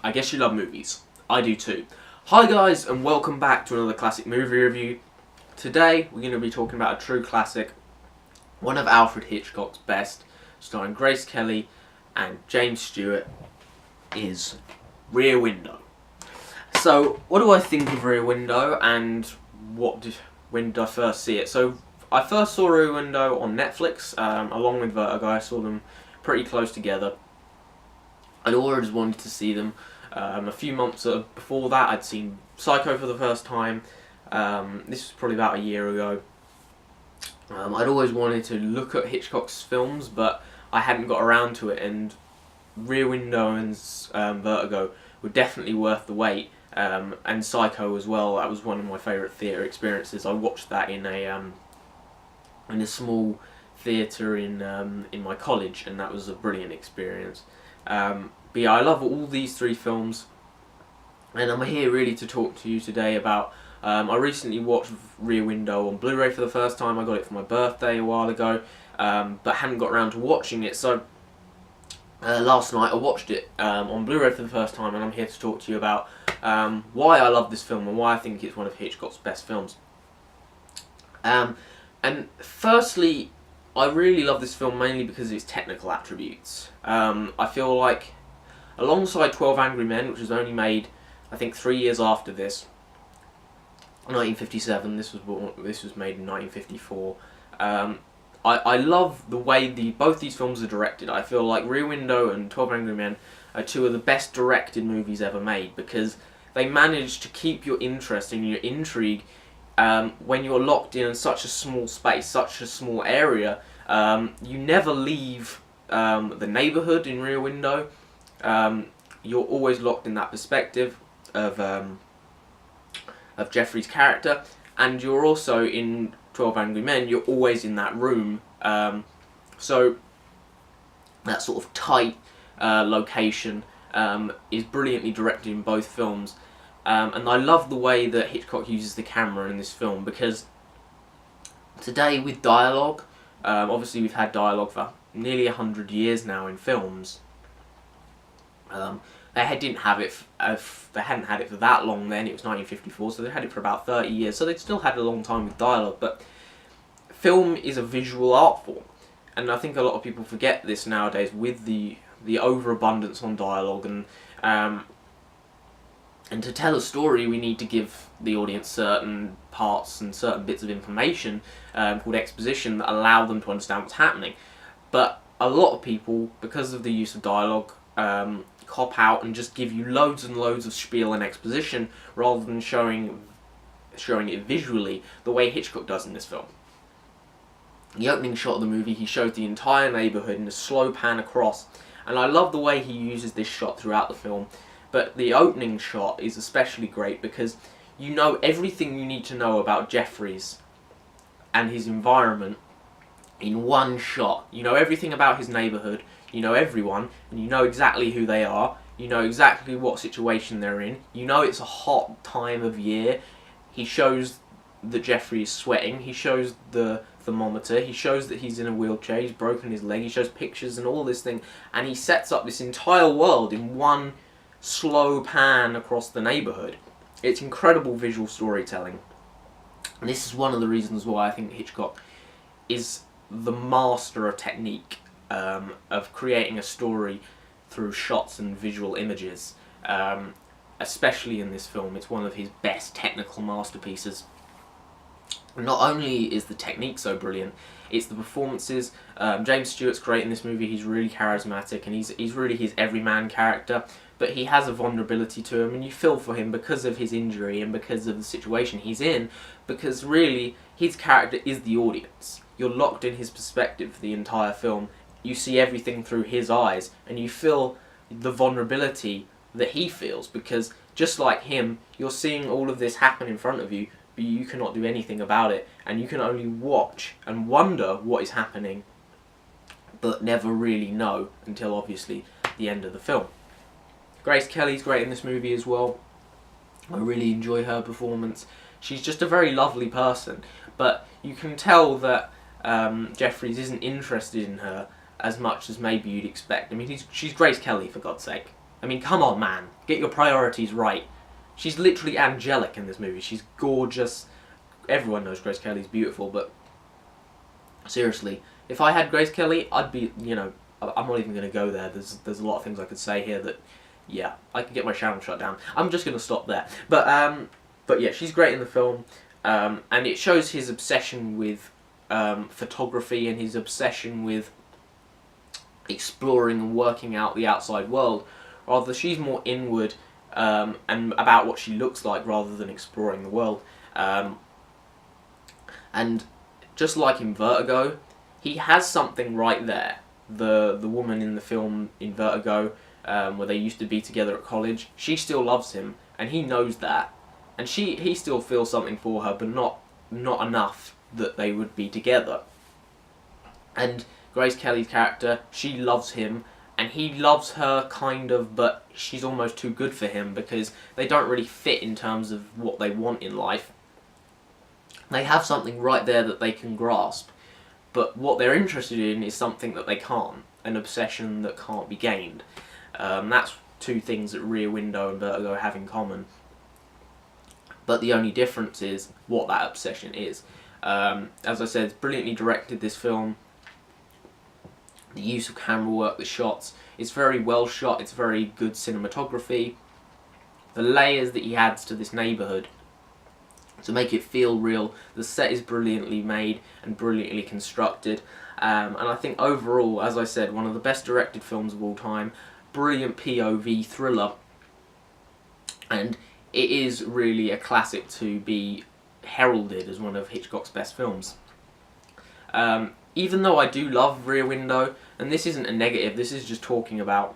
I guess you love movies. I do too. Hi guys, and welcome back to another classic movie review. Today we're going to be talking about a true classic, one of Alfred Hitchcock's best, starring Grace Kelly and James Stewart, is Rear Window. So, what do I think of Rear Window, and when did I first see it? So, I first saw Rear Window on Netflix, along with Vertigo. I saw them pretty close together. I'd always wanted to see them. A few months before that, I'd seen Psycho for the first time. This was probably about a year ago. I'd always wanted to look at Hitchcock's films, but I hadn't got around to it, and Rear Window and Vertigo were definitely worth the wait. And Psycho as well. That was one of my favourite theatre experiences. I watched that in a small theatre in my college, and that was a brilliant experience. But yeah, I love all these three films, and I'm here really to talk to you today about. I recently watched Rear Window on Blu-ray for the first time. I got it for my birthday a while ago, but hadn't got around to watching it. So last night I watched it on Blu-ray for the first time, and I'm here to talk to you about why I love this film and why I think it's one of Hitchcock's best films. And firstly, I really love this film mainly because of its technical attributes. I feel like, alongside 12 Angry Men, which was only made, I think, 3 years after this, 1957, this was made in 1954, I love the way both these films are directed. I feel like Rear Window and 12 Angry Men are two of the best directed movies ever made, because they manage to keep your interest and your intrigue when you're locked in such a small space, such a small area. You never leave the neighbourhood in Rear Window. You're always locked in that perspective of Jeffrey's character, and you're also in 12 Angry Men, you're always in that room. So that sort of tight location is brilliantly directed in both films. And I love the way that Hitchcock uses the camera in this film, because today with dialogue, obviously we've had dialogue for nearly 100 years now in films. They hadn't had it for that long then. It was 1954, so they had it for about 30 years, so they'd still had a long time with dialogue. But film is a visual art form, and I think a lot of people forget this nowadays with the overabundance on dialogue. And to tell a story, we need to give the audience certain parts and certain bits of information called exposition that allow them to understand what's happening. But a lot of people, because of the use of dialogue, cop out and just give you loads and loads of spiel and exposition rather than showing it visually the way Hitchcock does in this film. The opening shot of the movie, he shows the entire neighbourhood in a slow pan across, and I love the way he uses this shot throughout the film. But the opening shot is especially great because you know everything you need to know about Jeffries and his environment in one shot. You know everything about his neighbourhood, you know everyone, and you know exactly who they are, you know exactly what situation they're in, you know it's a hot time of year. He shows that Jeffrey is sweating, he shows the thermometer, he shows that he's in a wheelchair, he's broken his leg, he shows pictures and all this thing, and he sets up this entire world in one slow pan across the neighbourhood. It's incredible visual storytelling. And this is one of the reasons why I think Hitchcock is the master of technique, of creating a story through shots and visual images. Especially in this film, it's one of his best technical masterpieces. Not only is the technique so brilliant, it's the performances. James Stewart's great in this movie. He's really charismatic, and he's really his everyman character. But he has a vulnerability to him, and you feel for him because of his injury and because of the situation he's in, because really his character is the audience. You're locked in his perspective for the entire film. You see everything through his eyes, and you feel the vulnerability that he feels, because just like him, you're seeing all of this happen in front of you, but you cannot do anything about it, and you can only watch and wonder what is happening, but never really know until obviously the end of the film. Grace Kelly's great in this movie as well. I really enjoy her performance. She's just a very lovely person, but you can tell that Jeffries isn't interested in her as much as maybe you'd expect. I mean, she's Grace Kelly, for God's sake. I mean, come on, man. Get your priorities right. She's literally angelic in this movie. She's gorgeous. Everyone knows Grace Kelly's beautiful, but seriously, if I had Grace Kelly, I'd be, you know, I'm not even going to go there. There's a lot of things I could say here that, yeah, I could get my channel shut down. I'm just going to stop there. But yeah, she's great in the film, and it shows his obsession with photography and his obsession with exploring and working out the outside world. Rather, she's more inward and about what she looks like rather than exploring the world. And just like in Vertigo, he has something right there. The woman in the film in Vertigo, where they used to be together at college, she still loves him, and he knows that, and he still feels something for her, but not enough that they would be together. And Grace Kelly's character, she loves him, and he loves her kind of, but she's almost too good for him because they don't really fit in terms of what they want in life. They have something right there that they can grasp, but what they're interested in is something that they can't, an obsession that can't be gained. That's two things that Rear Window and Vertigo have in common. But the only difference is what that obsession is. As I said, it's brilliantly directed, this film. The use of camera work, the shots, it's very well shot, it's very good cinematography. The layers that he adds to this neighbourhood to make it feel real. The set is brilliantly made and brilliantly constructed. And I think overall, as I said, one of the best directed films of all time. Brilliant POV thriller. And it is really a classic to be heralded as one of Hitchcock's best films. Even though I do love Rear Window, and this isn't a negative, this is just talking about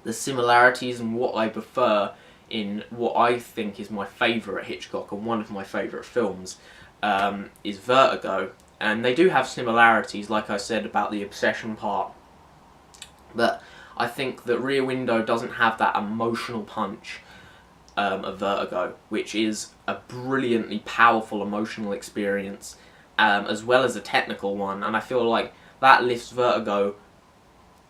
the similarities and what I prefer in what I think is my favourite Hitchcock, and one of my favourite films, is Vertigo. And they do have similarities, like I said, about the obsession part. But I think that Rear Window doesn't have that emotional punch of Vertigo, which is a brilliantly powerful emotional experience, as well as a technical one, and I feel like that lifts Vertigo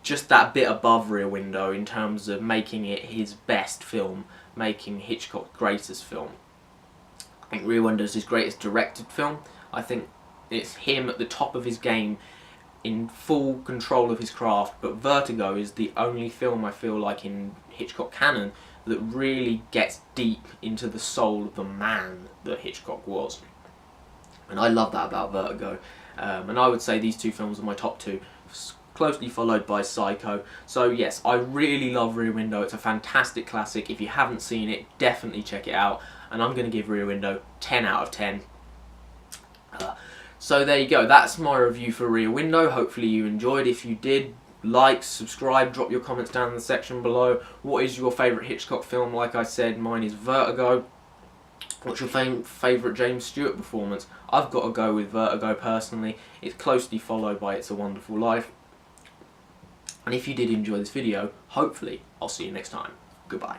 just that bit above Rear Window in terms of making it his best film, making Hitchcock's greatest film. I think Rear Window is his greatest directed film. I think it's him at the top of his game, in full control of his craft, but Vertigo is the only film I feel like in Hitchcock canon that really gets deep into the soul of the man that Hitchcock was. And I love that about Vertigo. And I would say these two films are my top two, closely followed by Psycho. So yes, I really love Rear Window. It's a fantastic classic. If you haven't seen it, definitely check it out. And I'm going to give Rear Window 10 out of 10. So there you go. That's my review for Rear Window. Hopefully you enjoyed. If you did, like, subscribe, drop your comments down in the section below. What is your favourite Hitchcock film? Like I said, mine is Vertigo. What's your favourite James Stewart performance? I've got to go with Vertigo personally. It's closely followed by It's a Wonderful Life. And if you did enjoy this video, hopefully I'll see you next time. Goodbye.